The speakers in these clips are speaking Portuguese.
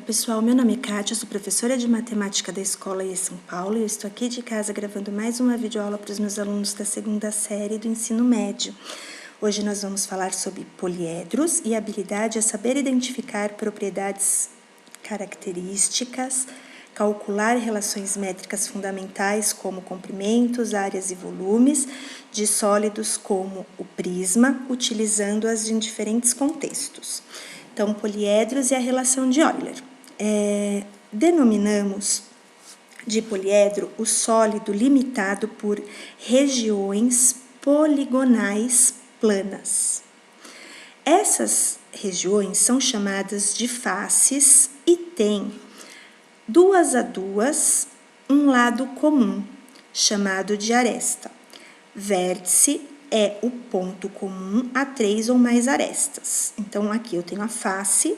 pessoal, meu nome é Kátia, eu sou professora de matemática da escola IE São Paulo e eu estou aqui de casa gravando mais uma videoaula para os meus alunos da segunda série do ensino médio. Hoje nós vamos falar sobre poliedros e a habilidade é saber identificar propriedades características, calcular relações métricas fundamentais como comprimentos, áreas e volumes de sólidos como o prisma, utilizando-as em diferentes contextos. Então, poliedros e a relação de Euler. Denominamos de poliedro o sólido limitado por regiões poligonais planas. Essas regiões são chamadas de faces e têm duas a duas um lado comum, chamado de aresta. Vértice é o ponto comum a três ou mais arestas. Então, aqui eu tenho a face,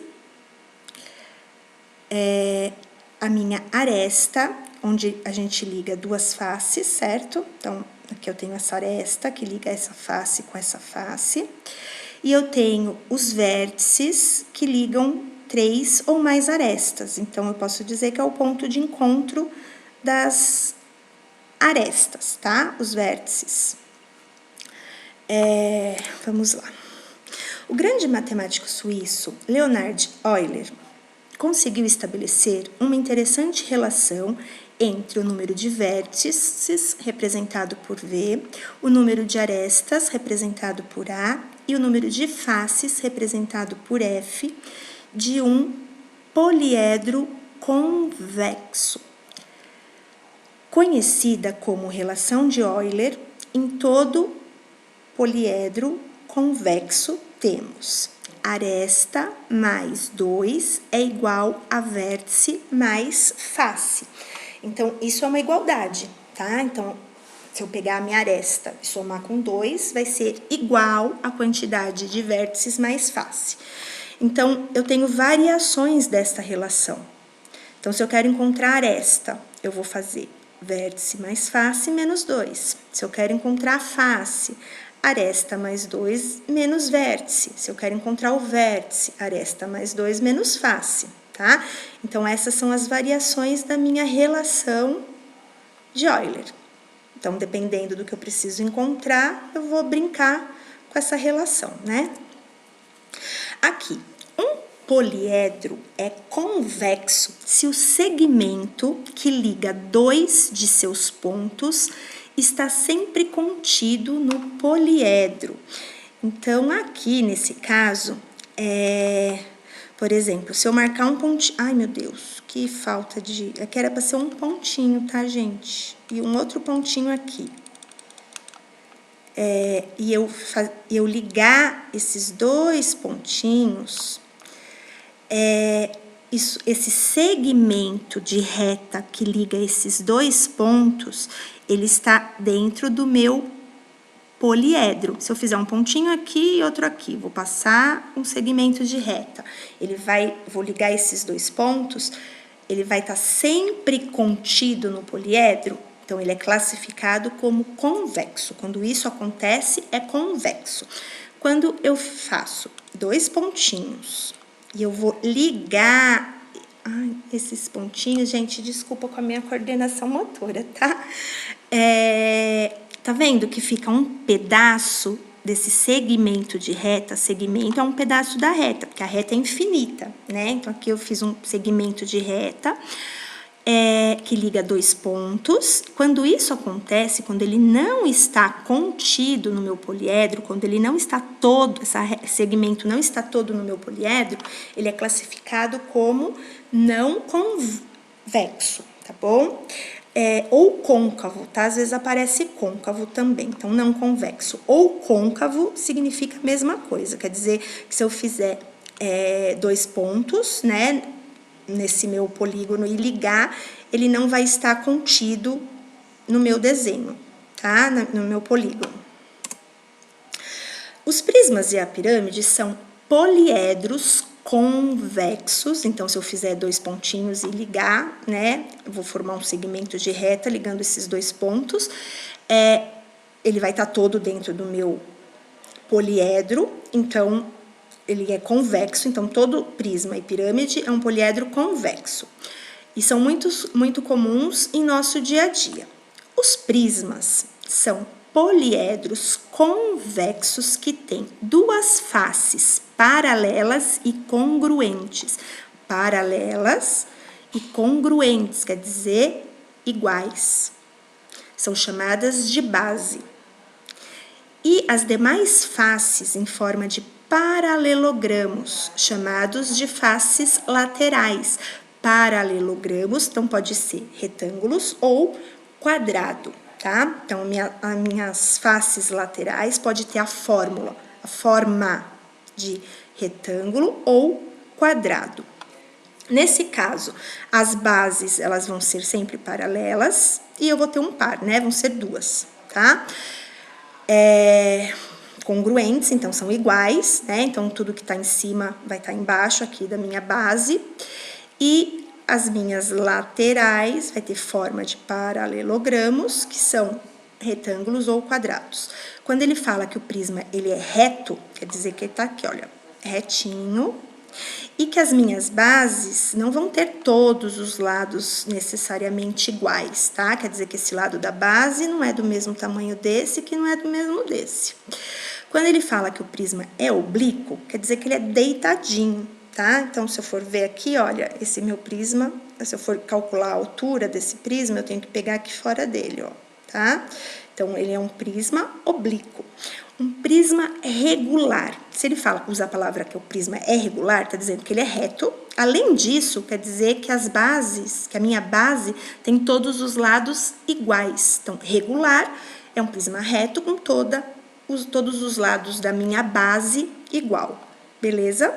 a minha aresta, onde a gente liga duas faces, certo? Então, aqui eu tenho essa aresta que liga essa face com essa face. E eu tenho os vértices que ligam três ou mais arestas. Então, eu posso dizer que é o ponto de encontro das arestas, tá? Os vértices. Vamos lá. O grande matemático suíço Leonhard Euler conseguiu estabelecer uma interessante relação entre o número de vértices, representado por V, o número de arestas, representado por A, e o número de faces, representado por F, de um poliedro convexo. Conhecida como relação de Euler, em todo poliedro convexo temos aresta mais 2 é igual a vértice mais face. Então, isso é uma igualdade, tá? Então, se eu pegar a minha aresta e somar com 2, vai ser igual a quantidade de vértices mais face. Então, eu tenho variações desta relação. Então, se eu quero encontrar aresta, eu vou fazer vértice mais face menos 2. Se eu quero encontrar a face, aresta mais 2 menos vértice. Se eu quero encontrar o vértice, aresta mais 2 menos face, tá? Então, essas são as variações da minha relação de Euler. Então, dependendo do que eu preciso encontrar, eu vou brincar com essa relação, né? Aqui, um poliedro é convexo se o segmento que liga dois de seus pontos está sempre contido no poliedro. Então, aqui, nesse caso, por exemplo, se eu marcar um pontinho... Ai, meu Deus, que falta de... Aqui era para ser um pontinho, tá, gente? E um outro pontinho aqui. E eu ligar esses dois pontinhos... esse segmento de reta que liga esses dois pontos, ele está dentro do meu poliedro. Se eu fizer um pontinho aqui e outro aqui, vou passar um segmento de reta. Vou ligar esses dois pontos, ele vai estar sempre contido no poliedro, então ele é classificado como convexo. Quando isso acontece, é convexo. Quando eu faço dois pontinhos e eu vou ligar... Ai, esses pontinhos, gente, desculpa com a minha coordenação motora, tá? Tá vendo que fica um pedaço desse segmento de reta? Segmento é um pedaço da reta, porque a reta é infinita, né? Então, aqui eu fiz um segmento de reta que liga dois pontos. Quando isso acontece, quando ele não está contido no meu poliedro, quando ele não está todo, esse segmento não está todo no meu poliedro, ele é classificado como não convexo, tá bom? Ou côncavo, tá? Às vezes aparece côncavo também, então não convexo. Ou côncavo significa a mesma coisa, quer dizer que se eu fizer dois pontos, né, nesse meu polígono e ligar, ele não vai estar contido no meu desenho, tá? No meu polígono. Os prismas e a pirâmide são poliedros convexos, então se eu fizer dois pontinhos e ligar, né, eu vou formar um segmento de reta ligando esses dois pontos, ele vai estar todo dentro do meu poliedro, então ele é convexo, então todo prisma e pirâmide é um poliedro convexo. E são muito comuns em nosso dia a dia. Os prismas são poliedros convexos que têm duas faces paralelas e congruentes. Paralelas e congruentes, quer dizer, iguais. São chamadas de base. E as demais faces em forma de paralelogramos, chamados de faces laterais. Paralelogramos, então pode ser retângulos ou quadrado, tá? Então, as minhas faces laterais pode ter a forma de retângulo ou quadrado. Nesse caso, as bases, elas vão ser sempre paralelas e eu vou ter um par, né? Vão ser duas, tá? Congruentes, então são iguais, né? Então, tudo que tá em cima vai estar embaixo aqui da minha base. E as minhas laterais vai ter forma de paralelogramos, que são retângulos ou quadrados. Quando ele fala que o prisma ele é reto, quer dizer que ele tá aqui, olha, retinho. E que as minhas bases não vão ter todos os lados necessariamente iguais, tá? Quer dizer que esse lado da base não é do mesmo tamanho desse, que não é do mesmo desse. Quando ele fala que o prisma é oblíquo, quer dizer que ele é deitadinho, tá? Então, se eu for ver aqui, olha, esse meu prisma, se eu for calcular a altura desse prisma, eu tenho que pegar aqui fora dele, ó, tá? Então, ele é um prisma oblíquo. Um prisma regular. Se ele usa a palavra que o prisma é regular, está dizendo que ele é reto. Além disso, quer dizer que as bases, que a minha base tem todos os lados iguais. Então, regular é um prisma reto com todos os lados da minha base igual. Beleza?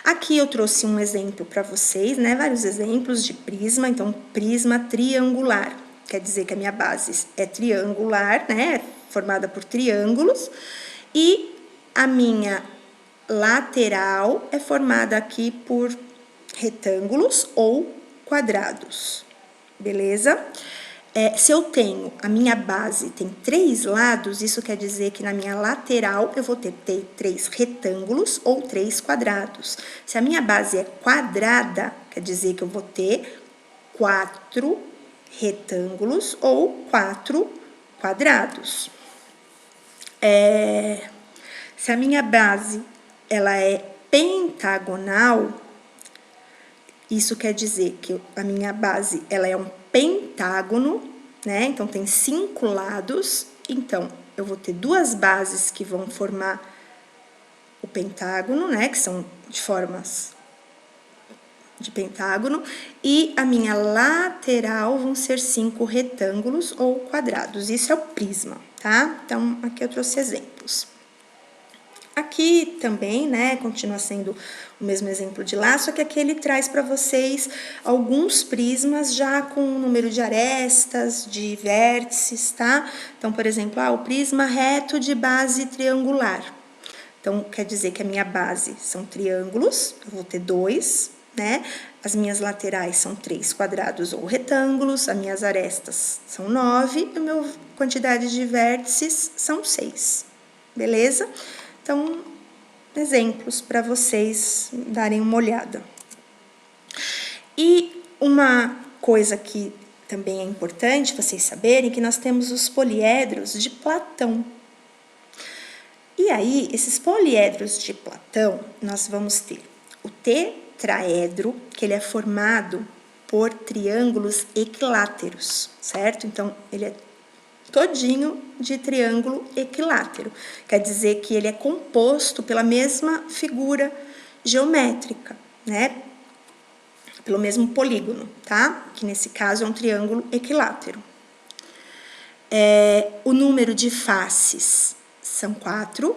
Aqui eu trouxe um exemplo para vocês, né? Vários exemplos de prisma. Então, prisma triangular. Quer dizer que a minha base é triangular, né? Formada por triângulos. E a minha lateral é formada aqui por retângulos ou quadrados. Beleza? Se eu tenho, a minha base tem 3 lados, isso quer dizer que na minha lateral eu vou ter 3 retângulos ou 3 quadrados. Se a minha base é quadrada, quer dizer que eu vou ter 4 retângulos ou 4 quadrados. Se a minha base ela é pentagonal, isso quer dizer que a minha base ela é um pentágono, né? Então, tem 5 lados. Então, eu vou ter 2 bases que vão formar o pentágono, né? Que são de formas de pentágono. E a minha lateral vão ser 5 retângulos ou quadrados. Isso é o prisma, tá? Então, aqui eu trouxe exemplos. Aqui também, né, continua sendo o mesmo exemplo de lá, só que aqui ele traz para vocês alguns prismas já com número de arestas, de vértices, tá? Então, por exemplo, o prisma reto de base triangular. Então, quer dizer que a minha base são triângulos, eu vou ter 2, né? As minhas laterais são 3 quadrados ou retângulos, as minhas arestas são 9 e a minha quantidade de vértices são 6, beleza? Então, exemplos para vocês darem uma olhada. E uma coisa que também é importante vocês saberem, que nós temos os poliedros de Platão. E aí, esses poliedros de Platão, nós vamos ter o tetraedro, que ele é formado por triângulos equiláteros, certo? Então, ele é todinho de triângulo equilátero. Quer dizer que ele é composto pela mesma figura geométrica, né? Pelo mesmo polígono, tá? Que nesse caso é um triângulo equilátero. O número de faces são 4,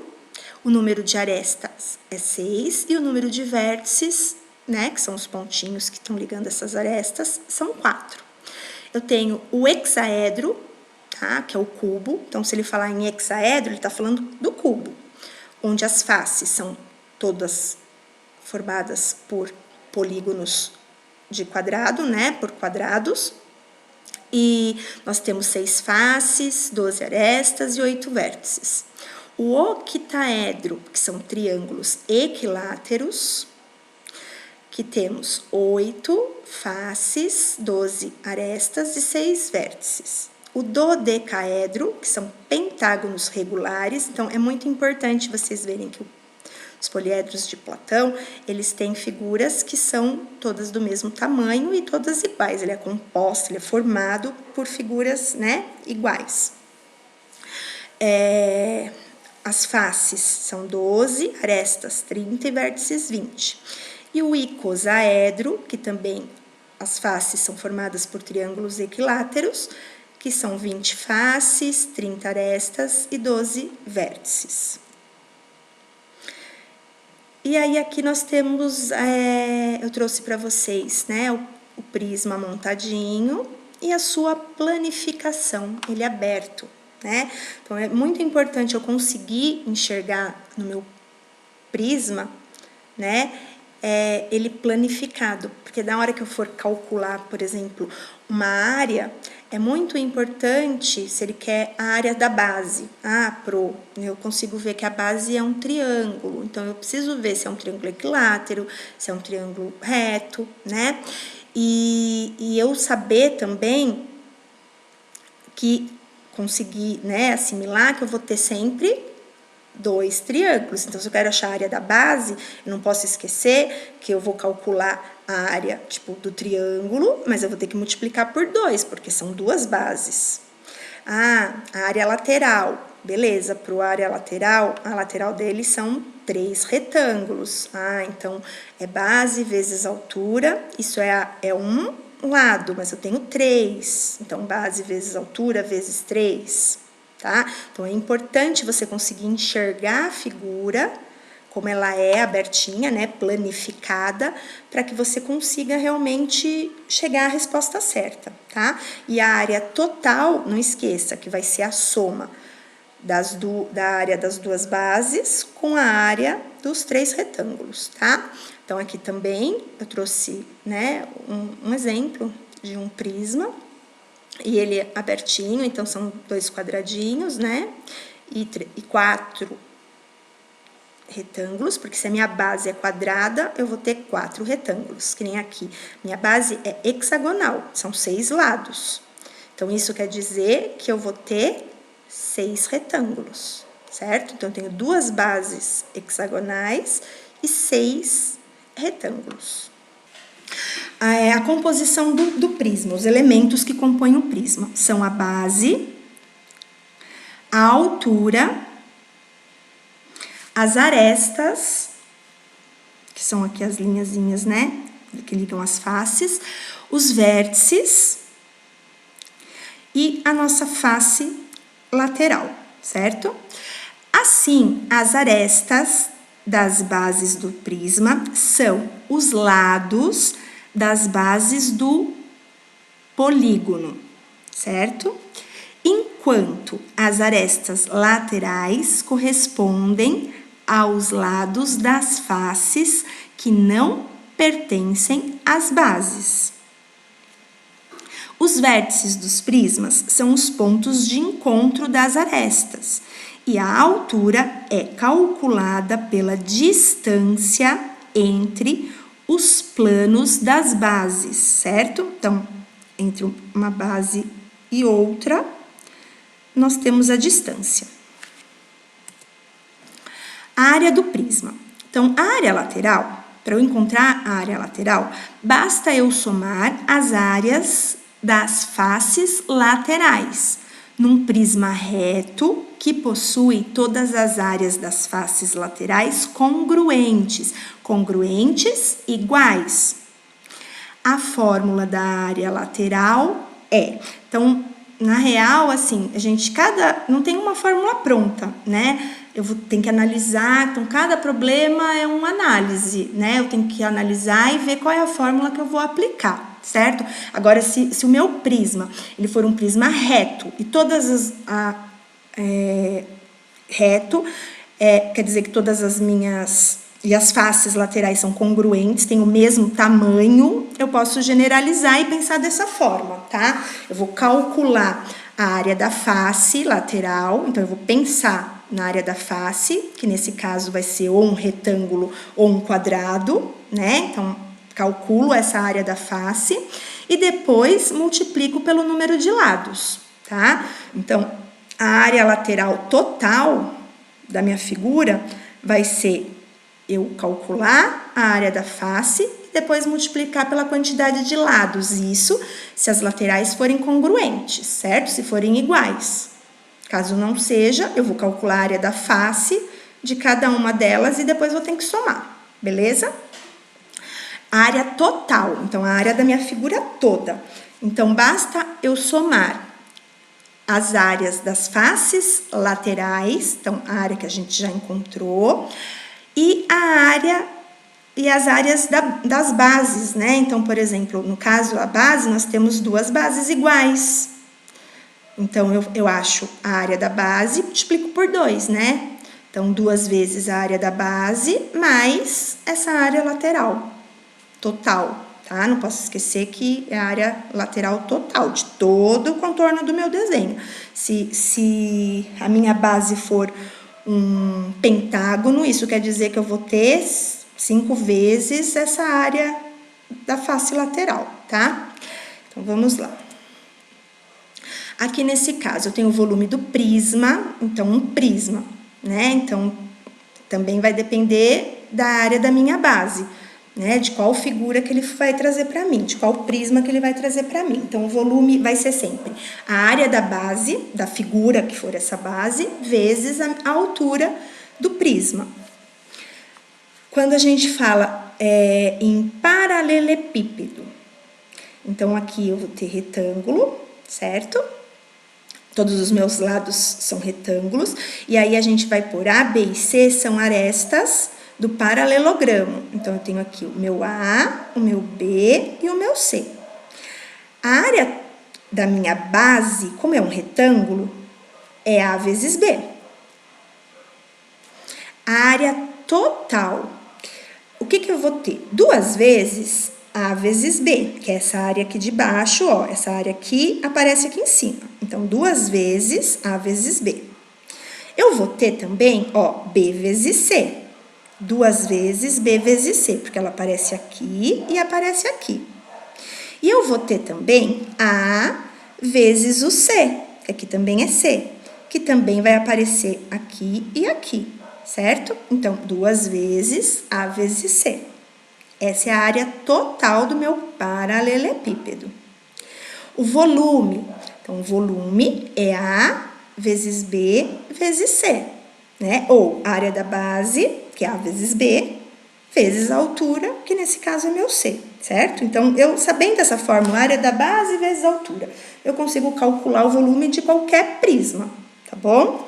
o número de arestas é 6 e o número de vértices, né? Que são os pontinhos que estão ligando essas arestas, são 4. Eu tenho o hexaedro, tá? Que é o cubo. Então, se ele falar em hexaedro, ele está falando do cubo, onde as faces são todas formadas por polígonos de quadrado, né? Por quadrados. E nós temos 6 faces, 12 arestas e 8 vértices. O octaedro, que são triângulos equiláteros, que temos 8 faces, 12 arestas e 6 vértices. O dodecaedro, que são pentágonos regulares, então é muito importante vocês verem que os poliedros de Platão, eles têm figuras que são todas do mesmo tamanho e todas iguais. Ele é composto, ele é formado por figuras, né, iguais. As faces são 12, arestas 30 e vértices 20. E o icosaedro, que também as faces são formadas por triângulos equiláteros, que são 20 faces, 30 arestas e 12 vértices. E aí aqui nós temos, eu trouxe para vocês, né, o prisma montadinho e a sua planificação, ele é aberto, né? Então é muito importante eu conseguir enxergar no meu prisma, né, ele planificado, porque na hora que eu for calcular, por exemplo, uma área, é muito importante se ele quer a área da base. Eu consigo ver que a base é um triângulo, então eu preciso ver se é um triângulo equilátero, se é um triângulo reto, né? E eu saber também que conseguir, né, assimilar que eu vou ter sempre 2 triângulos. Então, se eu quero achar a área da base, eu não posso esquecer que eu vou calcular a área, tipo, do triângulo, mas eu vou ter que multiplicar por 2, porque são 2 bases. A área lateral. Beleza, para a área lateral, a lateral dele são 3 retângulos. Então, é base vezes altura, isso é um lado, mas eu tenho 3. Então, base vezes altura vezes 3. Tá? Então, é importante você conseguir enxergar a figura, como ela é abertinha, né, planificada, para que você consiga realmente chegar à resposta certa, tá? E a área total, não esqueça que vai ser a soma da área das 2 bases com a área dos 3 retângulos, tá? Então, aqui também eu trouxe, né, um exemplo de um prisma, e ele é abertinho, então são 2 quadradinhos, né? E 4 retângulos, porque se a minha base é quadrada, eu vou ter 4 retângulos, que nem aqui. Minha base é hexagonal, são 6 lados. Então, isso quer dizer que eu vou ter 6 retângulos, certo? Então, eu tenho 2 bases hexagonais e 6 retângulos. A composição do prisma, os elementos que compõem o prisma são a base, a altura, as arestas, que são aqui as linhazinhas, né, que ligam as faces, os vértices e a nossa face lateral, certo? Assim, as arestas das bases do prisma são os lados das bases do polígono, certo? Enquanto as arestas laterais correspondem aos lados das faces que não pertencem às bases. Os vértices dos prismas são os pontos de encontro das arestas, e a altura é calculada pela distância entre os planos das bases, certo? Então, entre uma base e outra, nós temos a distância. A área do prisma. Então, a área lateral, para eu encontrar a área lateral, basta eu somar as áreas das faces laterais, num prisma reto que possui todas as áreas das faces laterais congruentes iguais. A fórmula da área lateral é, então, na real, assim, não tem uma fórmula pronta, né? Eu tenho que analisar, então cada problema é uma análise, né? Eu tenho que analisar e ver qual é a fórmula que eu vou aplicar, certo? Agora, se o meu prisma, ele for um prisma reto e todas quer dizer que todas as minhas e as faces laterais são congruentes, têm o mesmo tamanho, eu posso generalizar e pensar dessa forma, tá? Eu vou calcular a área da face lateral, então eu vou pensar na área da face, que nesse caso vai ser ou um retângulo ou um quadrado, né? Então, calculo essa área da face e depois multiplico pelo número de lados, tá? Então, a área lateral total da minha figura vai ser eu calcular a área da face e depois multiplicar pela quantidade de lados. Isso se as laterais forem congruentes, certo? Se forem iguais. Caso não seja, eu vou calcular a área da face de cada uma delas e depois vou ter que somar, beleza? A área total, então a área da minha figura toda. Então, basta eu somar as áreas das faces laterais, então a área que a gente já encontrou, e as áreas das bases, né? Então, por exemplo, no caso a base, nós temos duas bases iguais. Então, eu acho a área da base, multiplico por 2, né? Então, 2 vezes a área da base mais essa área lateral total, tá? Não posso esquecer que é a área lateral total de todo o contorno do meu desenho. Se a minha base for um pentágono, isso quer dizer que eu vou ter 5 vezes essa área da face lateral, tá? Então, vamos lá. Aqui nesse caso, eu tenho o volume do prisma, então um prisma, né? Então, também vai depender da área da minha base, né? De qual figura que ele vai trazer para mim, de qual prisma que ele vai trazer para mim. Então, o volume vai ser sempre a área da base, da figura que for essa base, vezes a altura do prisma. Quando a gente fala em paralelepípedo, então aqui eu vou ter retângulo, certo? Todos os meus lados são retângulos, e aí a gente vai pôr A, B e C, são arestas do paralelogramo. Então, eu tenho aqui o meu A, o meu B e o meu C. A área da minha base, como é um retângulo, é A vezes B. A área total, o que eu vou ter? 2 vezes A vezes B, que é essa área aqui de baixo, ó, essa área aqui aparece aqui em cima. Então, 2 vezes A vezes B. Eu vou ter também, ó, B vezes C. 2 vezes B vezes C, porque ela aparece aqui e aparece aqui. E eu vou ter também A vezes o C, que aqui também é C, que também vai aparecer aqui e aqui, certo? Então, 2 vezes A vezes C. Essa é a área total do meu paralelepípedo. O volume, então, o volume é A vezes B vezes C, né? Ou a área da base, que é A vezes B, vezes a altura, que nesse caso é meu C, certo? Então, eu sabendo essa fórmula, área da base vezes a altura, eu consigo calcular o volume de qualquer prisma, tá bom?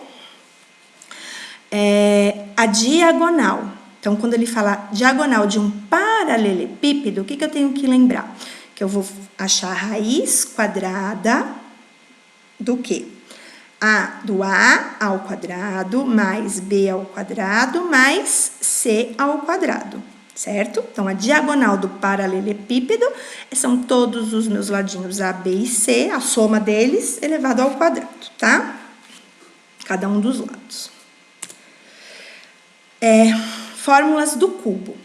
A diagonal. Então, quando ele fala diagonal de um paralelepípedo, o que eu tenho que lembrar? Que eu vou achar a raiz quadrada do quê? Do A ao quadrado, mais B ao quadrado, mais C ao quadrado, certo? Então, a diagonal do paralelepípedo são todos os meus ladinhos A, B e C, a soma deles elevado ao quadrado, tá? Cada um dos lados. Fórmulas do cubo.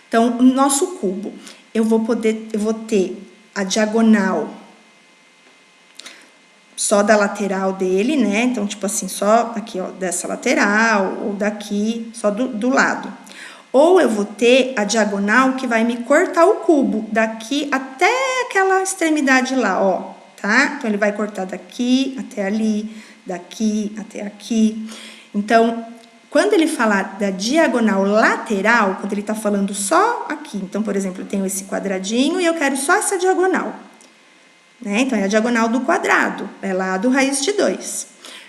Então, o nosso cubo, eu vou ter a diagonal só da lateral dele, né? Então, tipo assim, só aqui, ó, dessa lateral, ou daqui, só do lado. Ou eu vou ter a diagonal que vai me cortar o cubo, daqui até aquela extremidade lá, ó, tá? Então, ele vai cortar daqui até ali, daqui até aqui. Então, quando ele falar da diagonal lateral, quando ele tá falando só aqui, então, por exemplo, eu tenho esse quadradinho e eu quero só essa diagonal, né? Então, é a diagonal do quadrado, é lá do raiz de 2.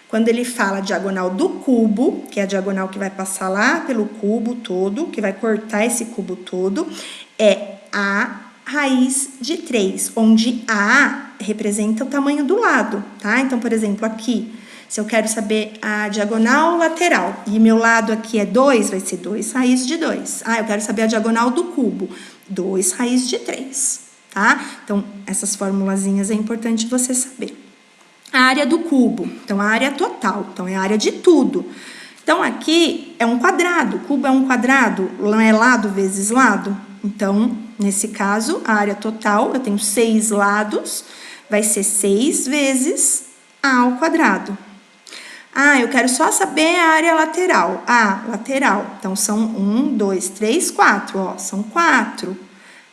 Quando ele fala diagonal do cubo, que é a diagonal que vai passar lá pelo cubo todo, que vai cortar esse cubo todo, é a raiz de 3, onde A representa o tamanho do lado, tá? Então, por exemplo, aqui, se eu quero saber a diagonal lateral e meu lado aqui é 2, vai ser 2 raiz de 2. Eu quero saber a diagonal do cubo, 2 raiz de 3, tá? Então, essas formulazinhas é importante você saber. A área do cubo, então a área total, então é a área de tudo. Então, aqui é um quadrado, cubo é um quadrado, não é lado vezes lado? Então, nesse caso, a área total, eu tenho 6 lados, vai ser 6 vezes A ao quadrado. Ah, eu quero só saber a área lateral. Ah, lateral. Então, são 1, 2, 3, 4, ó, são 4.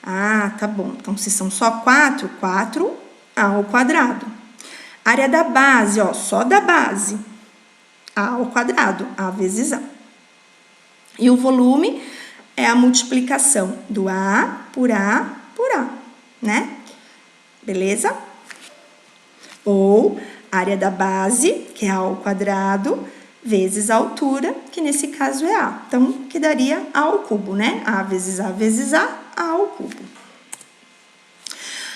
Ah, tá bom. Então, se são só 4, 4A ao quadrado. Área da base, ó, só da base. A ao quadrado, A vezes A. E o volume é a multiplicação do A, né? Beleza? Ou área da base, que é A ao quadrado, vezes a altura, que nesse caso é A. Então, que daria A ao cubo, né? A vezes A vezes A ao cubo.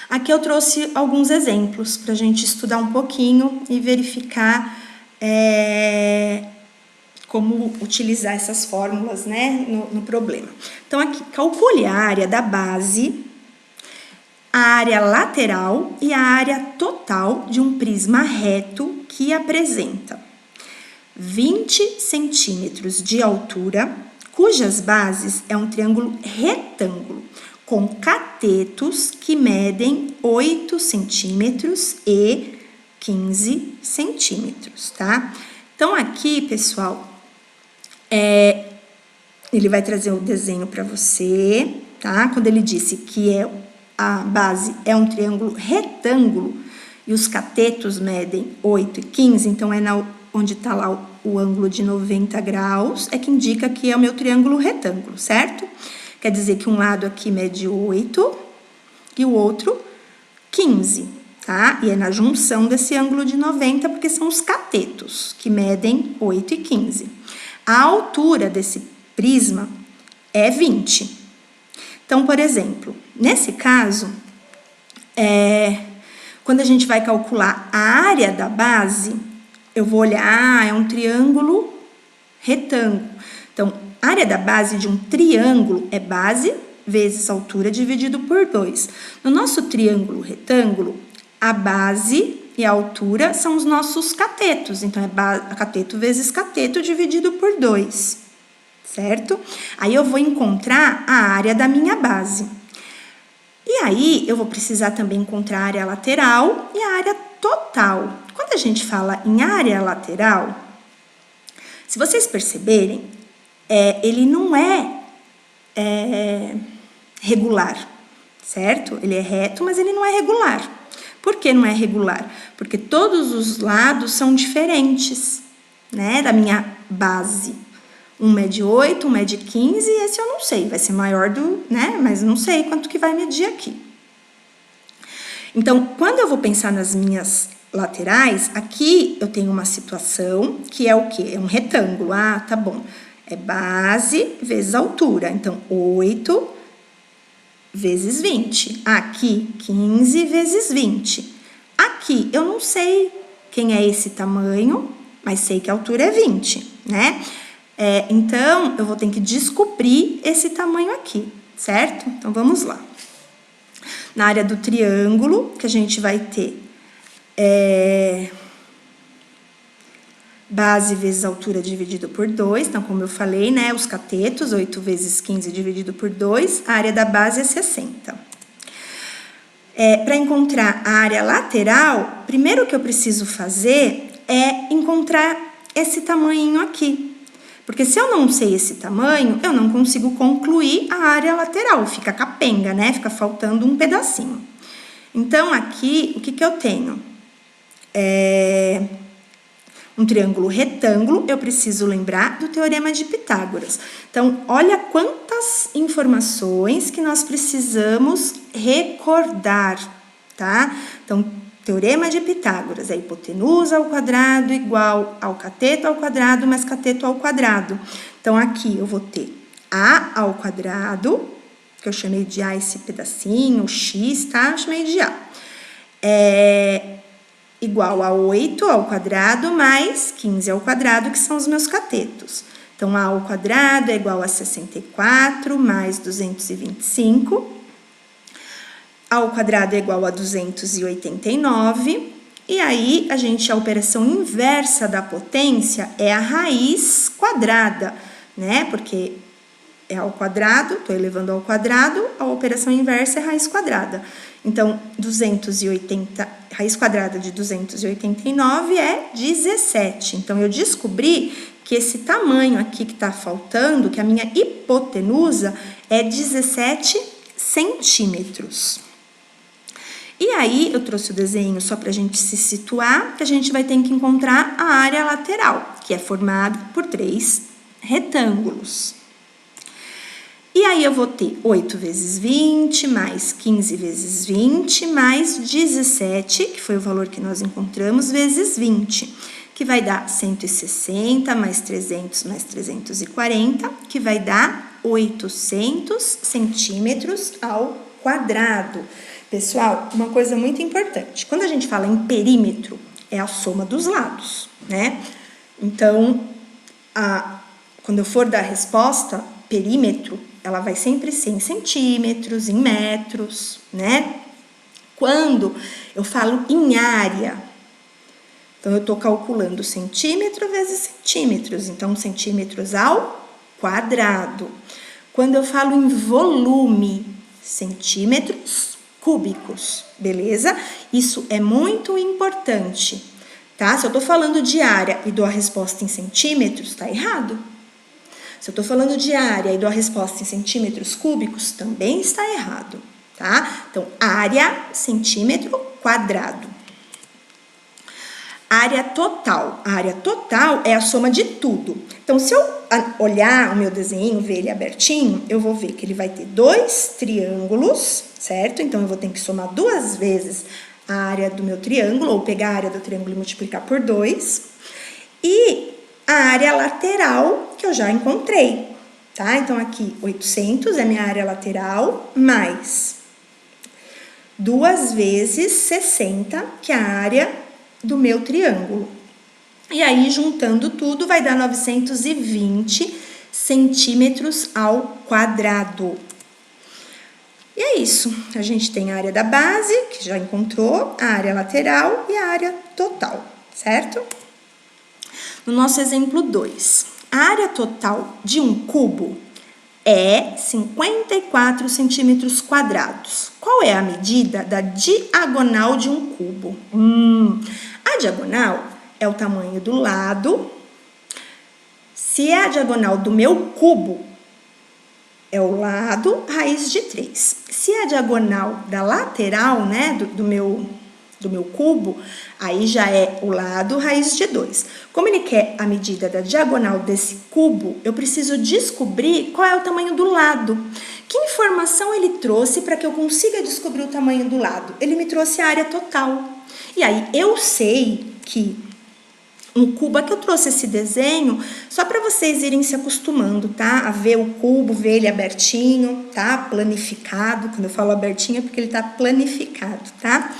Aqui eu trouxe alguns exemplos para a gente estudar um pouquinho e verificar como utilizar essas fórmulas, né, no problema. Então, aqui, calcule a área da base, a área lateral e a área total de um prisma reto que apresenta 20 centímetros de altura, cujas bases é um triângulo retângulo, com catetos que medem 8 centímetros e 15 centímetros, tá? Então, aqui, pessoal, ele vai trazer o desenho para você, tá? Quando ele disse que a base é um triângulo retângulo e os catetos medem 8 e 15, então onde está lá o ângulo de 90 graus, é que indica que é o meu triângulo retângulo, certo? Quer dizer que um lado aqui mede 8 e o outro 15, tá? E é na junção desse ângulo de 90, porque são os catetos que medem 8 e 15. A altura desse prisma é 20. Então, por exemplo, nesse caso, quando a gente vai calcular a área da base, eu vou olhar, é um triângulo retângulo. Então, a área da base de um triângulo é base vezes altura dividido por 2. No nosso triângulo retângulo, a base e a altura são os nossos catetos. Então, é cateto vezes cateto dividido por 2, certo? Aí, eu vou encontrar a área da minha base. E aí, eu vou precisar também encontrar a área lateral e a área total. Quando a gente fala em área lateral, se vocês perceberem, ele não é regular, certo? Ele é reto, mas ele não é regular. Por que não é regular? Porque todos os lados são diferentes, né? Da minha base. Um mede 8, um mede 15, e esse eu não sei, vai ser maior né? Mas não sei quanto que vai medir aqui. Então, quando eu vou pensar nas minhas laterais, aqui eu tenho uma situação que é o quê? É um retângulo. Ah, tá bom. É base vezes altura. Então, 8 vezes 20. Aqui, 15 vezes 20. Aqui, eu não sei quem é esse tamanho, mas sei que a altura é 20, né? Então, eu vou ter que descobrir esse tamanho aqui, certo? Então, vamos lá. Na área do triângulo, que a gente vai ter base vezes altura dividido por 2. Então, como eu falei, né? Os catetos, 8 vezes 15 dividido por 2. A área da base é 60. Para encontrar a área lateral, primeiro que eu preciso fazer é encontrar esse tamanho aqui. Porque se eu não sei esse tamanho, eu não consigo concluir a área lateral. Fica capenga, né? Fica faltando um pedacinho. Então, aqui, o que eu tenho? Um triângulo retângulo, eu preciso lembrar do Teorema de Pitágoras. Então, olha quantas informações que nós precisamos recordar, tá? Então, Teorema de Pitágoras, a hipotenusa ao quadrado igual ao cateto ao quadrado mais cateto ao quadrado. Então, aqui eu vou ter A ao quadrado, que eu chamei de A esse pedacinho, X, tá? Eu chamei de A. Igual a 8 ao quadrado mais 15 ao quadrado, que são os meus catetos. Então, A ao quadrado é igual a 64 mais 225. A ao quadrado é igual a 289. E aí, a operação inversa da potência é a raiz quadrada, né? Porque é ao quadrado, estou elevando ao quadrado, a operação inversa é raiz quadrada. Então, 280, raiz quadrada de 289 é 17. Então, eu descobri que esse tamanho aqui que está faltando, que a minha hipotenusa, é 17 centímetros. E aí, eu trouxe o desenho só para a gente se situar, que a gente vai ter que encontrar a área lateral, que é formada por 3 retângulos. E aí, eu vou ter 8 vezes 20, mais 15 vezes 20, mais 17, que foi o valor que nós encontramos, vezes 20, que vai dar 160, mais 300, mais 340, que vai dar 800 centímetros ao quadrado. Pessoal, uma coisa muito importante, quando a gente fala em perímetro, é a soma dos lados, né? Então, quando eu for dar a resposta, perímetro, ela vai sempre ser em centímetros, em metros, né? Quando eu falo em área, então eu estou calculando centímetro vezes centímetros, então centímetros ao quadrado. Quando eu falo em volume, centímetros cúbicos, beleza? Isso é muito importante, tá? Se eu tô falando de área e dou a resposta em centímetros, tá errado. Se eu tô falando de área e dou a resposta em centímetros cúbicos, também está errado, tá? Então, área, centímetro quadrado. Área total. A área total é a soma de tudo. Então, se eu olhar o meu desenho, ver ele abertinho, eu vou ver que ele vai ter 2 triângulos, certo? Então, eu vou ter que somar 2 vezes a área do meu triângulo, ou pegar a área do triângulo e multiplicar por 2. E a área lateral, que eu já encontrei, tá? Então, aqui, 800 é minha área lateral, mais 2 vezes 60, que é a área do meu triângulo. E aí, juntando tudo, vai dar 920 centímetros ao quadrado. E é isso. A gente tem a área da base, que já encontrou, a área lateral e a área total, certo? No nosso exemplo 2, a área total de um cubo é 54 centímetros quadrados. Qual é a medida da diagonal de um cubo? A diagonal é o tamanho do lado. Se é a diagonal do meu cubo, é o lado raiz de 3. Se é a diagonal da lateral, né, do meu cubo, aí já é o lado raiz de 2. Como ele quer a medida da diagonal desse cubo, eu preciso descobrir qual é o tamanho do lado. Que informação ele trouxe para que eu consiga descobrir o tamanho do lado? Ele me trouxe a área total. E aí, eu sei que um cubo, aqui eu trouxe esse desenho só para vocês irem se acostumando, tá? A ver o cubo, ver ele abertinho, tá? Planificado. Quando eu falo abertinho é porque ele tá planificado, tá?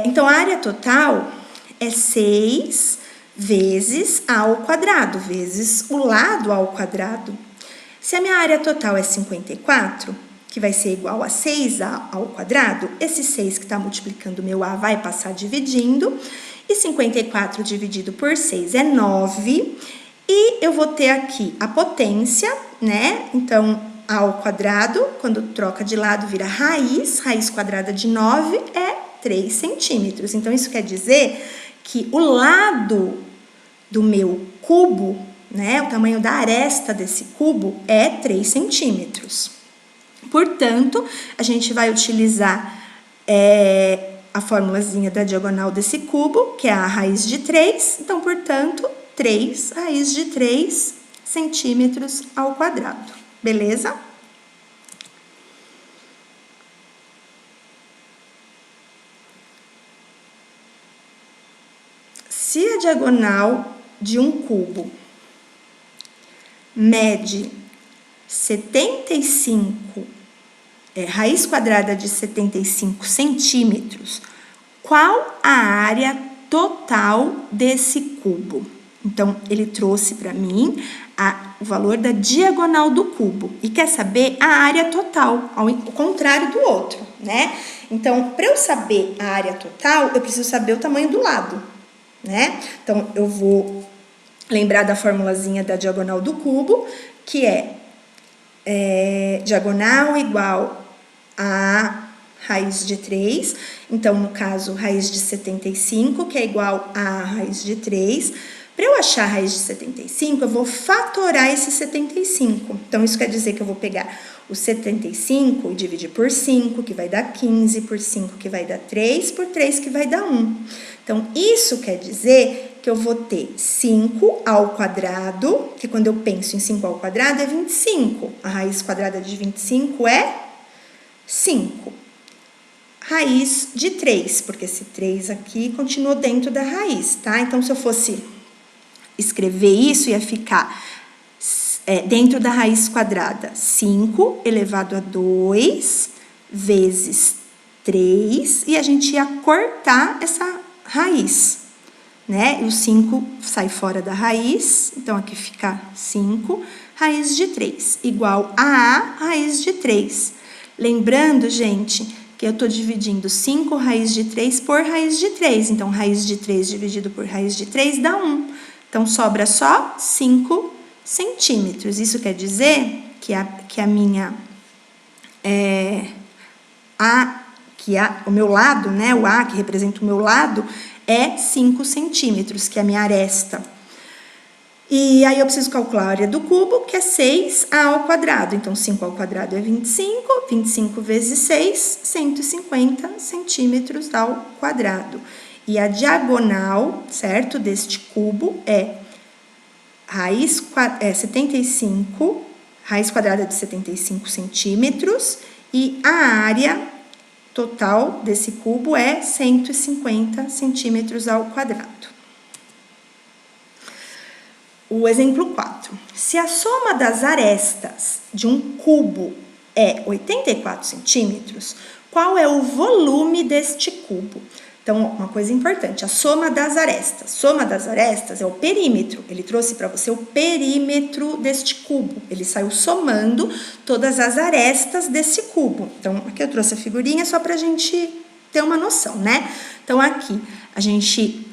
Então, a área total é 6 vezes a ao quadrado, vezes o lado ao quadrado. Se a minha área total é 54, que vai ser igual a 6A ao quadrado, esse 6 que está multiplicando o meu A vai passar dividindo, e 54 dividido por 6 é 9, e eu vou ter aqui a potência, né? Então, A ao quadrado, quando troca de lado, vira raiz quadrada de 9 é 3 centímetros. Então, isso quer dizer que o lado do meu cubo, né, o tamanho da aresta desse cubo é 3 centímetros. Portanto, a gente vai utilizar a formulazinha da diagonal desse cubo, que é a raiz de 3. Então, portanto, 3 raiz de 3 centímetros ao quadrado. Beleza? Se a diagonal de um cubo mede 75, raiz quadrada de 75 centímetros, qual a área total desse cubo? Então, ele trouxe para mim o valor da diagonal do cubo. E quer saber a área total, ao contrário do outro, né? Então, para eu saber a área total, eu preciso saber o tamanho do lado, né? Então, eu vou lembrar da formulazinha da diagonal do cubo, que é diagonal igual a raiz de 3. Então, no caso, raiz de 75, que é igual a raiz de 3. Para eu achar a raiz de 75, eu vou fatorar esse 75. Então, isso quer dizer que eu vou pegar o 75 e dividir por 5, que vai dar 15, por 5, que vai dar 3, por 3, que vai dar 1. Então, isso quer dizer que eu vou ter 5 ao quadrado, que quando eu penso em 5 ao quadrado é 25. A raiz quadrada de 25 é 5. Raiz de 3, porque esse 3 aqui continuou dentro da raiz, tá? Então, se eu fosse escrever isso, ia ficar dentro da raiz quadrada, 5 elevado a 2 vezes 3, e a gente ia cortar essa raiz, né? E o 5 sai fora da raiz, então aqui fica 5, raiz de 3, igual a raiz de 3. Lembrando, gente, que eu estou dividindo 5 raiz de 3 por raiz de 3, então raiz de 3 dividido por raiz de 3 dá 1. Então, sobra só 5 centímetros. Isso quer dizer que o meu lado, né, o A, que representa o meu lado, é 5 centímetros, que é a minha aresta. E aí, eu preciso calcular a área do cubo, que é 6A ao quadrado. Então, 5 ao quadrado é 25, 25 vezes 6, 150 centímetros ao quadrado. E a diagonal, certo, deste cubo é 75, raiz quadrada de 75 centímetros, e a área total desse cubo é 150 centímetros ao quadrado. O exemplo 4. Se a soma das arestas de um cubo é 84 centímetros, qual é o volume deste cubo? Então, uma coisa importante, a soma das arestas. Soma das arestas é o perímetro. Ele trouxe para você o perímetro deste cubo. Ele saiu somando todas as arestas desse cubo. Então, aqui eu trouxe a figurinha só para a gente ter uma noção, né? Então, aqui a gente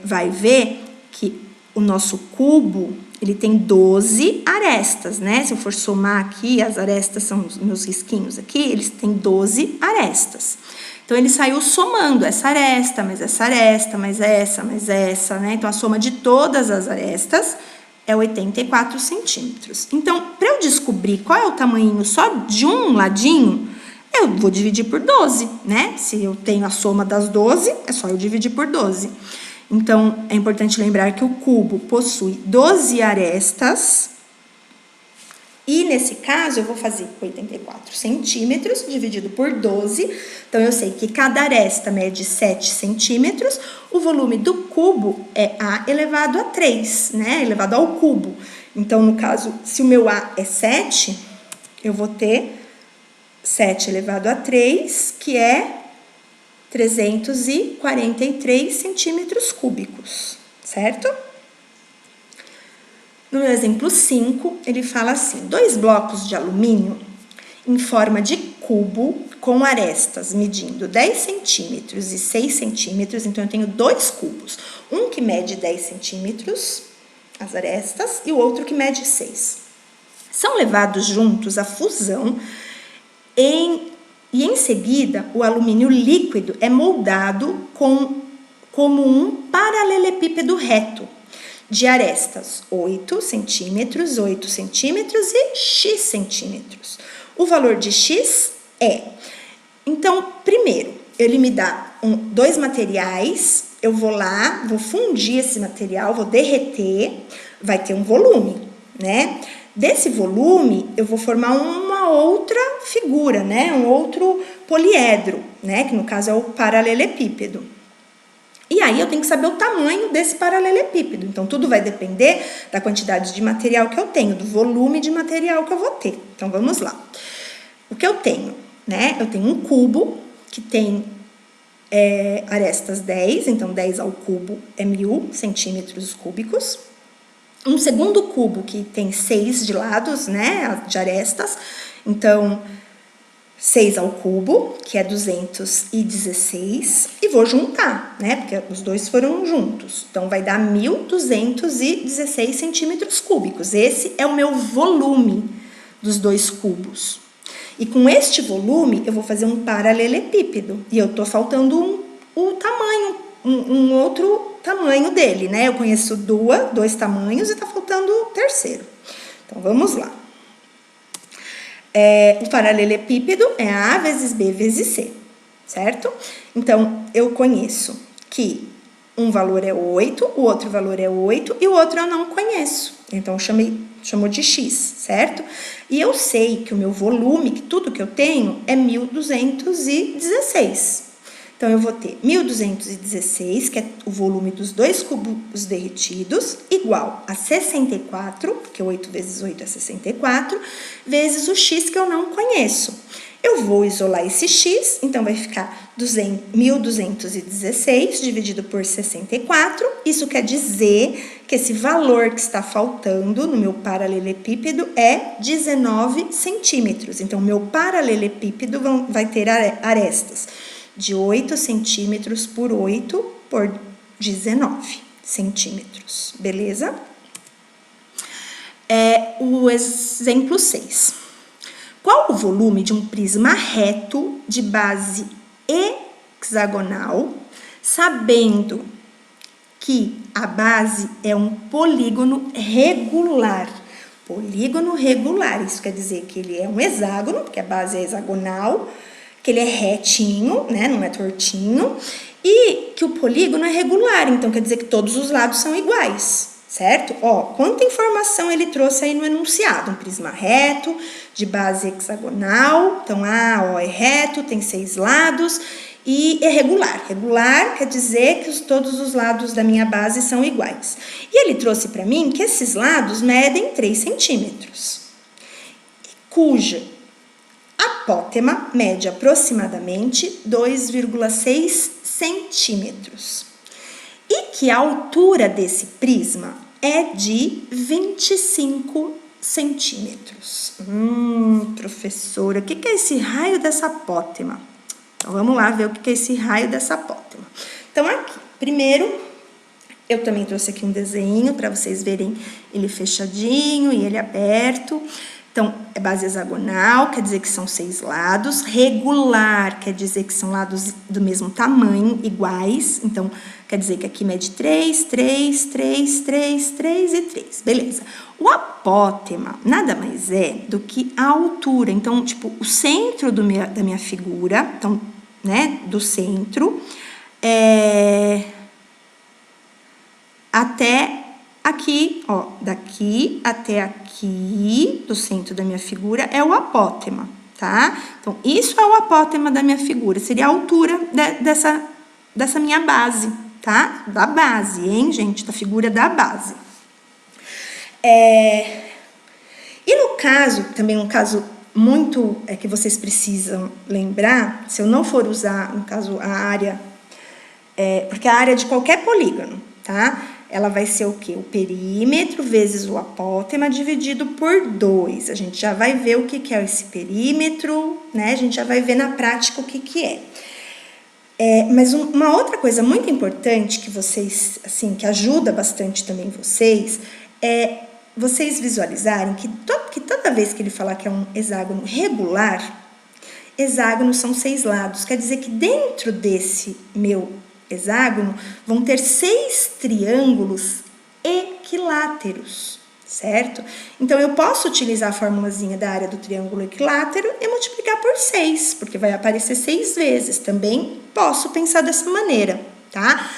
vai ver que o nosso cubo, ele tem 12 arestas, né? Se eu for somar aqui, as arestas são os meus risquinhos aqui, eles têm 12 arestas. Então, ele saiu somando essa aresta, mais essa aresta, mais essa, né? Então, a soma de todas as arestas é 84 centímetros. Então, para eu descobrir qual é o tamanho só de um ladinho, eu vou dividir por 12, né? Se eu tenho a soma das 12, é só eu dividir por 12. Então, é importante lembrar que o cubo possui 12 arestas. E, nesse caso, eu vou fazer 84 centímetros dividido por 12. Então, eu sei que cada aresta mede 7 centímetros. O volume do cubo é A elevado a 3, né? Elevado ao cubo. Então, no caso, se o meu A é 7, eu vou ter 7 elevado a 3, que é 343 centímetros cúbicos, certo? No meu exemplo 5, ele fala assim: 2 blocos de alumínio em forma de cubo com arestas medindo 10 centímetros e 6 centímetros, então eu tenho 2 cubos, um que mede 10 centímetros, as arestas, e o outro que mede 6. São levados juntos à fusão e em seguida o alumínio líquido é moldado como um paralelepípedo reto, de arestas 8 centímetros, 8 centímetros e x centímetros. O valor de x é... Então, primeiro, ele me dá 2 materiais, eu vou lá, vou fundir esse material, vou derreter, vai ter um volume, né? Desse volume, eu vou formar uma outra figura, né? Um outro poliedro, né? Que no caso é o paralelepípedo. E aí, eu tenho que saber o tamanho desse paralelepípedo. Então, tudo vai depender da quantidade de material que eu tenho, do volume de material que eu vou ter. Então, vamos lá. O que eu tenho, né? Eu tenho um cubo que tem arestas 10, então 10 ao cubo é 1000 centímetros cúbicos. Um segundo cubo que tem 6 de lados, né, de arestas, então 6 ao cubo, que é 216, e vou juntar, né, porque os dois foram juntos. Então, vai dar 1.216 centímetros cúbicos. Esse é o meu volume dos dois cubos. E com este volume, eu vou fazer um paralelepípedo. E eu tô faltando um outro tamanho dele, né? Eu conheço dois tamanhos e tá faltando o terceiro. Então, vamos lá. O paralelepípedo é A vezes B vezes C, certo? Então, eu conheço que um valor é 8, o outro valor é 8 e o outro eu não conheço. Então, chamou de X, certo? E eu sei que o meu volume, que tudo que eu tenho, é 1.216. Então, eu vou ter 1.216, que é o volume dos dois cubos derretidos, igual a 64, porque 8 vezes 8 é 64, vezes o X que eu não conheço. Eu vou isolar esse X, então vai ficar 1.216 dividido por 64. Isso quer dizer que esse valor que está faltando no meu paralelepípedo é 19 centímetros. Então, meu paralelepípedo vai ter arestas de 8 centímetros por 8 por 19 centímetros, beleza? O exemplo 6. Qual o volume de um prisma reto de base hexagonal, sabendo que a base é um polígono regular? Polígono regular, isso quer dizer que ele é um hexágono, porque a base é hexagonal, que ele é retinho, né, não é tortinho, e que o polígono é regular, então quer dizer que todos os lados são iguais, certo? Ó, quanta informação ele trouxe aí no enunciado. Um prisma reto, de base hexagonal, então é reto, tem 6 lados, e é regular. Regular quer dizer que todos os lados da minha base são iguais. E ele trouxe para mim que esses lados medem 3 centímetros, cuja apótema mede aproximadamente 2,6 centímetros. E que a altura desse prisma é de 25 centímetros. Professora, o que é esse raio dessa apótema? Então, vamos lá ver o que é esse raio dessa apótema. Então, aqui, primeiro, eu também trouxe aqui um desenho para vocês verem ele fechadinho e ele aberto. Então, é base hexagonal, quer dizer que são 6 lados. Regular, quer dizer que são lados do mesmo tamanho, iguais. Então, quer dizer que aqui mede 3, 3, 3, 3, 3 e 3. Beleza. O apótema nada mais é do que a altura. Então, tipo, o centro da minha figura, então, né, do centro, até aqui, ó, daqui até aqui, do centro da minha figura, é o apótema, tá? Então, isso é o apótema da minha figura, seria a altura dessa minha base, tá? Da base, hein, gente? Da figura da base. E no caso, também um caso muito que vocês precisam lembrar, se eu não for usar, no caso, a área, porque a área de qualquer polígono, tá? Ela vai ser o quê? O perímetro vezes o apótema dividido por 2. A gente já vai ver o que é esse perímetro, né? A gente já vai ver na prática o que é. Mas uma outra coisa muito importante que vocês, assim, que ajuda bastante também vocês, é vocês visualizarem que toda vez que ele falar que é um hexágono regular, hexágonos são 6 lados. Quer dizer que dentro desse meu hexágono vão ter 6 triângulos equiláteros, certo? Então, eu posso utilizar a formulazinha da área do triângulo equilátero e multiplicar por 6, porque vai aparecer 6 vezes. Também posso pensar dessa maneira, tá?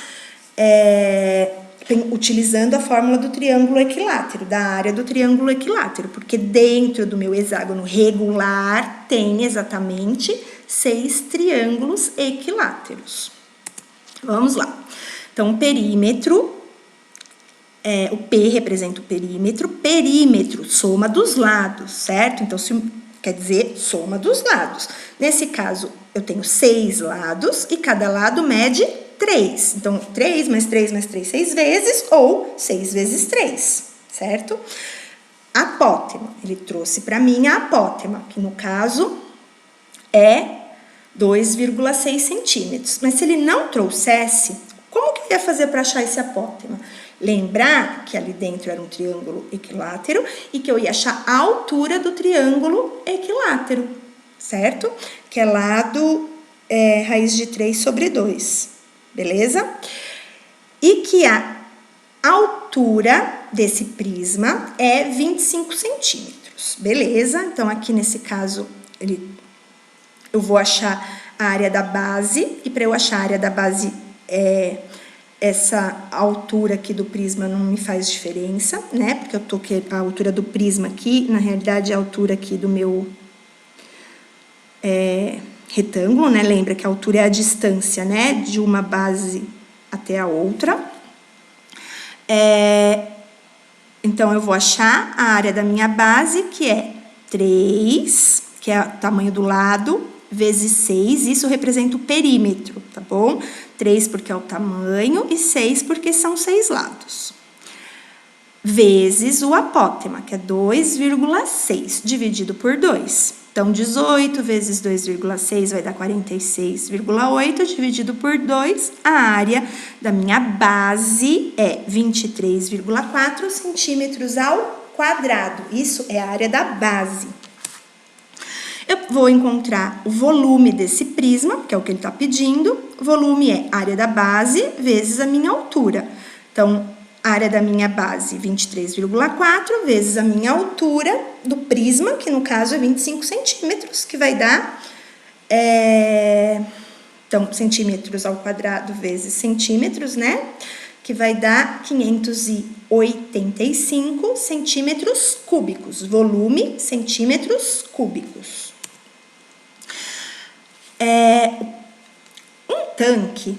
Utilizando a fórmula do triângulo equilátero, da área do triângulo equilátero, porque dentro do meu hexágono regular tem exatamente 6 triângulos equiláteros. Vamos lá. Então, o perímetro, o P representa o perímetro, soma dos lados, certo? Então, se quer dizer, soma dos lados. Nesse caso, eu tenho 6 lados e cada lado mede 3. Então, 3 mais 3 mais 3, 6 vezes, ou 6 vezes 3, certo? Apótema, ele trouxe para mim a apótema, que no caso é 2,6 centímetros. Mas se ele não trouxesse, como que eu ia fazer para achar esse apótema? Lembrar que ali dentro era um triângulo equilátero e que eu ia achar a altura do triângulo equilátero, certo? Que é lado raiz de 3 sobre 2, beleza? E que a altura desse prisma é 25 centímetros, beleza? Então, aqui nesse caso, eu vou achar a área da base, e para eu achar a área da base, essa altura aqui do prisma não me faz diferença, né? Porque eu tô com a altura do prisma aqui, na realidade, é a altura aqui do meu retângulo, né? Lembra que a altura é a distância, né? De uma base até a outra. Então, eu vou achar a área da minha base, que é 3, que é o tamanho do lado, vezes 6, isso representa o perímetro, tá bom? 3 porque é o tamanho e 6 porque são 6 lados. Vezes o apótema, que é 2,6, dividido por 2. Então, 18 vezes 2,6 vai dar 46,8, dividido por 2, a área da minha base é 23,4 centímetros ao quadrado. Isso é a área da base. Eu vou encontrar o volume desse prisma, que é o que ele está pedindo. O volume é área da base vezes a minha altura. Então, a área da minha base, 23,4, vezes a minha altura do prisma, que no caso é 25 centímetros, que vai dar... Então, centímetros ao quadrado vezes centímetros, né? Que vai dar 585 centímetros cúbicos. Volume, centímetros cúbicos. Um tanque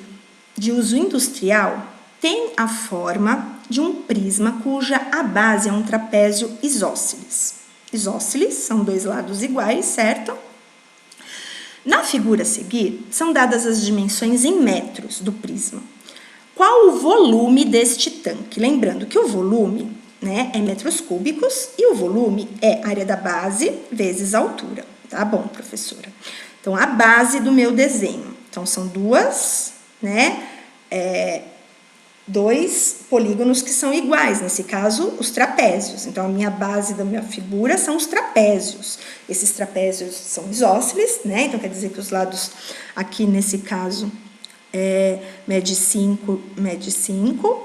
de uso industrial tem a forma de um prisma cuja a base é um trapézio isósceles. Isósceles são 2 lados iguais, certo? Na figura a seguir, são dadas as dimensões em metros do prisma. Qual o volume deste tanque? Lembrando que o volume, né, é metros cúbicos e o volume é área da base vezes a altura. Tá bom, professora? Então, a base do meu desenho. Então, são duas, né, 2 polígonos que são iguais, nesse caso, os trapézios. Então, a minha base da minha figura são os trapézios. Esses trapézios são isósceles, né? Então, quer dizer que os lados aqui, nesse caso, mede 5,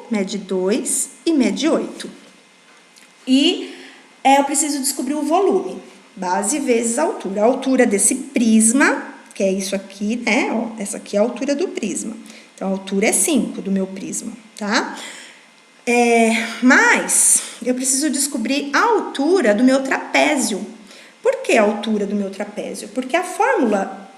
mede 2 e mede 8. E eu preciso descobrir o volume. Base vezes altura. A altura desse prisma, que é isso aqui, né? Ó, essa aqui é a altura do prisma. Então, a altura é 5 do meu prisma, tá? Mas eu preciso descobrir a altura do meu trapézio. Por que a altura do meu trapézio? Porque a fórmula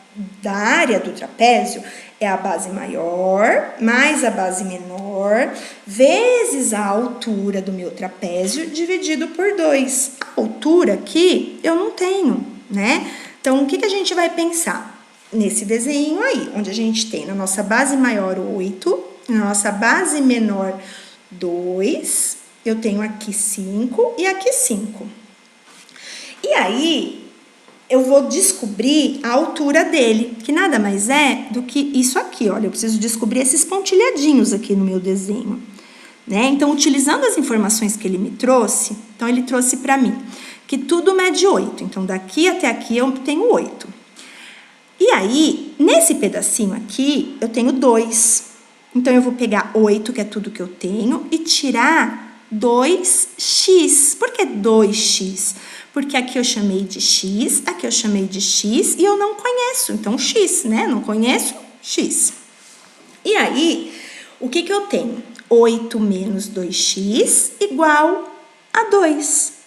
da área do trapézio é a base maior mais a base menor vezes a altura do meu trapézio dividido por 2. A altura aqui eu não tenho, né? Então, o que a gente vai pensar? Nesse desenho aí, onde a gente tem na nossa base maior 8, na nossa base menor 2, eu tenho aqui 5 e aqui 5. E aí, eu vou descobrir a altura dele, que nada mais é do que isso aqui, olha, eu preciso descobrir esses pontilhadinhos aqui no meu desenho, né? Então, utilizando as informações que ele me trouxe, então ele trouxe para mim que tudo mede 8, então daqui até aqui eu tenho 8. E aí, nesse pedacinho aqui, eu tenho 2. Então, eu vou pegar 8, que é tudo que eu tenho, e tirar 2x. Por que 2x? Porque aqui eu chamei de x, aqui eu chamei de x, e eu não conheço. Então, x, né? Não conheço, x. E aí, o que eu tenho? 8 menos 2x igual a 2.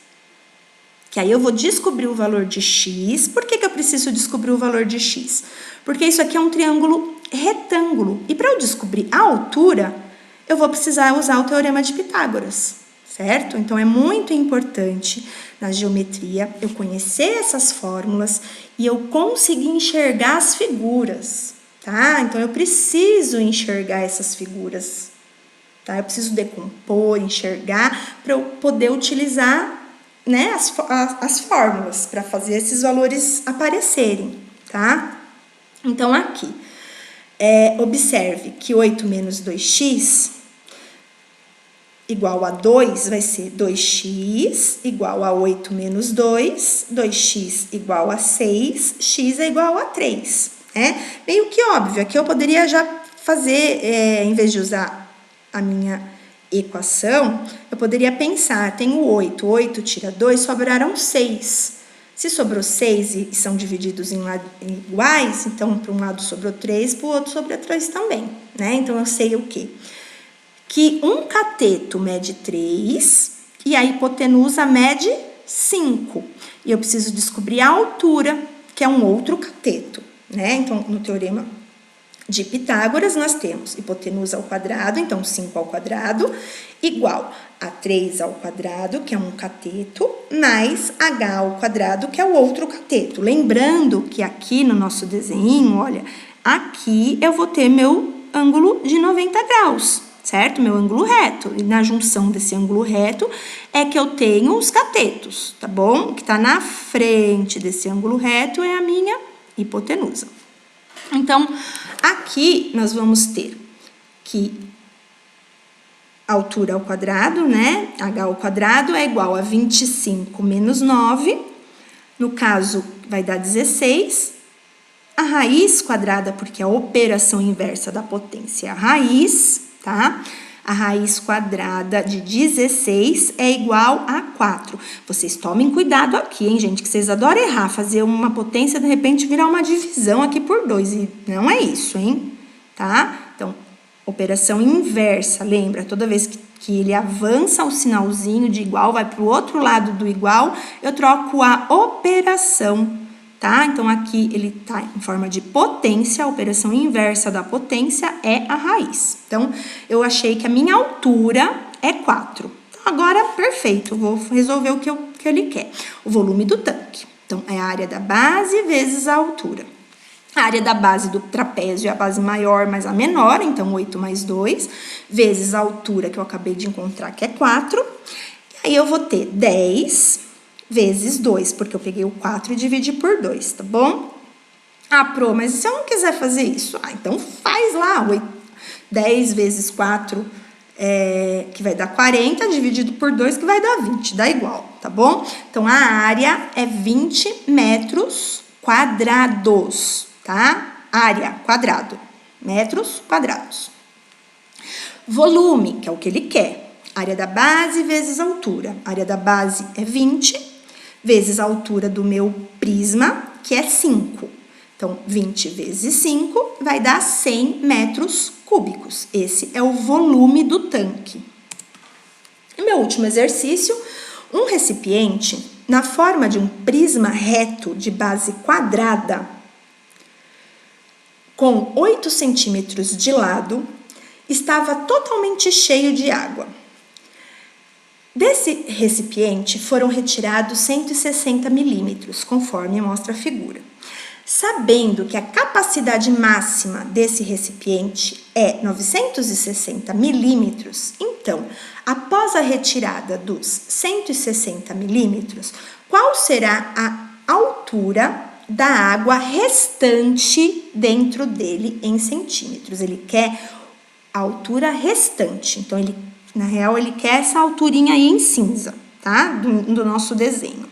Que aí eu vou descobrir o valor de x. Por que eu preciso descobrir o valor de x? Porque isso aqui é um triângulo retângulo. E para eu descobrir a altura, eu vou precisar usar o teorema de Pitágoras, certo? Então, é muito importante na geometria eu conhecer essas fórmulas e eu conseguir enxergar as figuras, tá? Então, eu preciso enxergar essas figuras, tá? Eu preciso decompor, enxergar, para eu poder utilizar, né, as fórmulas para fazer esses valores aparecerem, tá? Então, aqui, observe que 8 menos 2x igual a 2 vai ser 2x igual a 8 menos 2, 2x igual a 6, x é igual a 3, né? Meio que óbvio, aqui eu poderia já fazer, em vez de usar a minha equação, eu poderia pensar, tenho 8, 8 tira 2, sobraram 6. Se sobrou 6 e são divididos em iguais, então para um lado sobrou 3, para o outro sobrou 3 também, né? Então eu sei o quê? Que um cateto mede 3 e a hipotenusa mede 5. E eu preciso descobrir a altura, que é um outro cateto, né? Então, no teorema de Pitágoras, nós temos hipotenusa ao quadrado, então 5 ao quadrado, igual a 3 ao quadrado, que é um cateto, mais h ao quadrado, que é o outro cateto. Lembrando que aqui no nosso desenho, olha, aqui eu vou ter meu ângulo de 90 graus. Certo? Meu ângulo reto. E na junção desse ângulo reto é que eu tenho os catetos, tá bom? O que tá na frente desse ângulo reto é a minha hipotenusa. Então, aqui nós vamos ter que a altura ao quadrado, né? H ao quadrado é igual a 25 menos 9. No caso, vai dar 16. A raiz quadrada, porque a operação inversa da potência é a raiz, tá? A raiz quadrada de 16 é igual a 4. Vocês tomem cuidado aqui, hein, gente? Que vocês adoram errar, fazer uma potência, de repente, virar uma divisão aqui por 2. E não é isso, hein? Tá? Então, operação inversa, lembra? Toda vez que ele avança o sinalzinho de igual, vai para o outro lado do igual, eu troco a operação, tá? Então, aqui ele tá em forma de potência, a operação inversa da potência é a raiz. Então, eu achei que a minha altura é 4. Então, agora, perfeito, vou resolver o que ele quer. O volume do tanque. Então, é a área da base vezes a altura. A área da base do trapézio é a base maior mais a menor, então 8 mais 2, vezes a altura que eu acabei de encontrar, que é 4. E aí, eu vou ter 10 vezes 2, porque eu peguei o 4 e dividi por 2, tá bom? Ah, Pro, mas se eu não quiser fazer isso? Ah, então faz lá, 10 vezes 4, que vai dar 40, dividido por 2, que vai dar 20, dá igual, tá bom? Então, a área é 20 metros quadrados, tá? Área, quadrado, metros quadrados. Volume, que é o que ele quer, área da base vezes a altura. A área da base é 20, vezes a altura do meu prisma, que é 5. Então, 20 vezes 5 vai dar 100 metros cúbicos. Esse é o volume do tanque. E meu último exercício, um recipiente na forma de um prisma reto de base quadrada, com 8 centímetros de lado, estava totalmente cheio de água. Desse recipiente foram retirados 160 milímetros, conforme mostra a figura. Sabendo que a capacidade máxima desse recipiente é 960 milímetros, então, após a retirada dos 160 milímetros, qual será a altura da água restante dentro dele em centímetros? Ele quer a altura restante, então, na real, ele quer essa alturinha aí em cinza, tá? Do nosso desenho.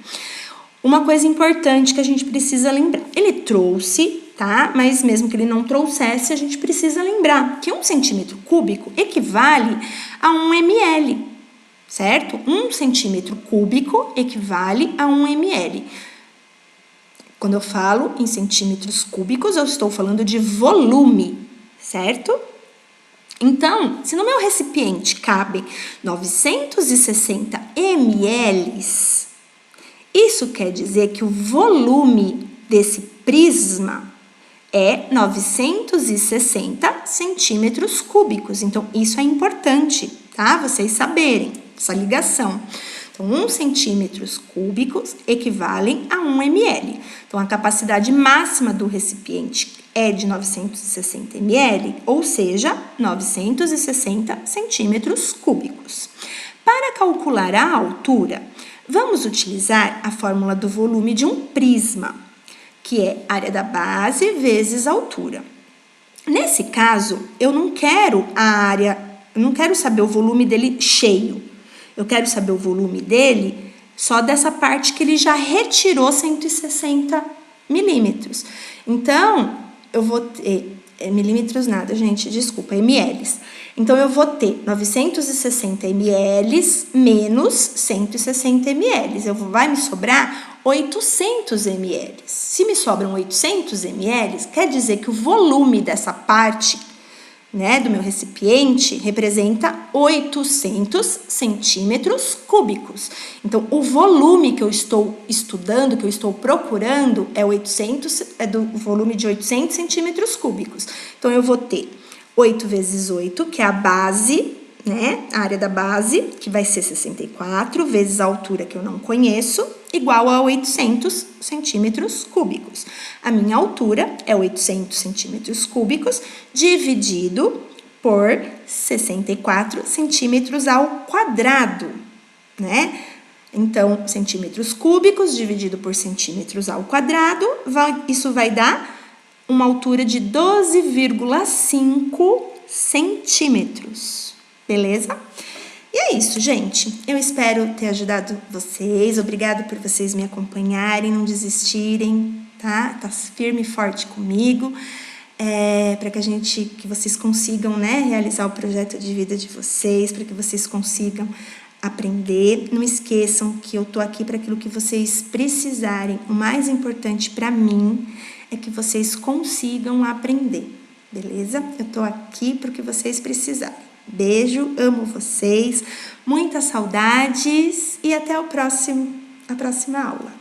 Uma coisa importante que a gente precisa lembrar. Ele trouxe, tá? Mas mesmo que ele não trouxesse, a gente precisa lembrar que 1 centímetro cúbico equivale a 1 ml, certo? 1 centímetro cúbico equivale a 1 ml. Quando eu falo em centímetros cúbicos, eu estou falando de volume, certo? Então, se no meu recipiente cabem 960 ml, isso quer dizer que o volume desse prisma é 960 centímetros cúbicos. Então, isso é importante, tá? Vocês saberem. essa ligação. Então, 1 centímetros cúbicos equivalem a 1 ml. Então, a capacidade máxima do recipiente é de 960 ml, ou seja, 960 centímetros cúbicos. Para calcular a altura, vamos utilizar a fórmula do volume de um prisma, que é área da base vezes a altura. Nesse caso, eu não quero saber o volume dele cheio. Eu quero saber o volume dele só dessa parte que ele já retirou 160 milímetros. Então, eu vou ter... milímetros nada, gente, desculpa, ml. Então, eu vou ter 960 ml menos 160 ml. Vai me sobrar 800 ml. Se me sobram 800 ml, quer dizer que o volume dessa parte, né, do meu recipiente representa 800 centímetros cúbicos. Então, o volume que eu estou estudando, que eu estou procurando, é do volume de 800 centímetros cúbicos. Então, eu vou ter 8 vezes 8, que é a base, né, a área da base, que vai ser 64, vezes a altura que eu não conheço, igual a 800 centímetros cúbicos. A minha altura é 800 centímetros cúbicos, dividido por 64 centímetros ao quadrado, né? Então, centímetros cúbicos dividido por centímetros ao quadrado, isso vai dar uma altura de 12,5 centímetros, beleza? E é isso, gente. Eu espero ter ajudado vocês. Obrigada por vocês me acompanharem, não desistirem, tá? Tá firme e forte comigo, para que vocês consigam, né, realizar o projeto de vida de vocês, para que vocês consigam aprender. Não esqueçam que eu tô aqui para aquilo que vocês precisarem. O mais importante para mim é que vocês consigam aprender, beleza? Eu tô aqui para o que vocês precisarem. Beijo, amo vocês, muitas saudades e até a próxima aula.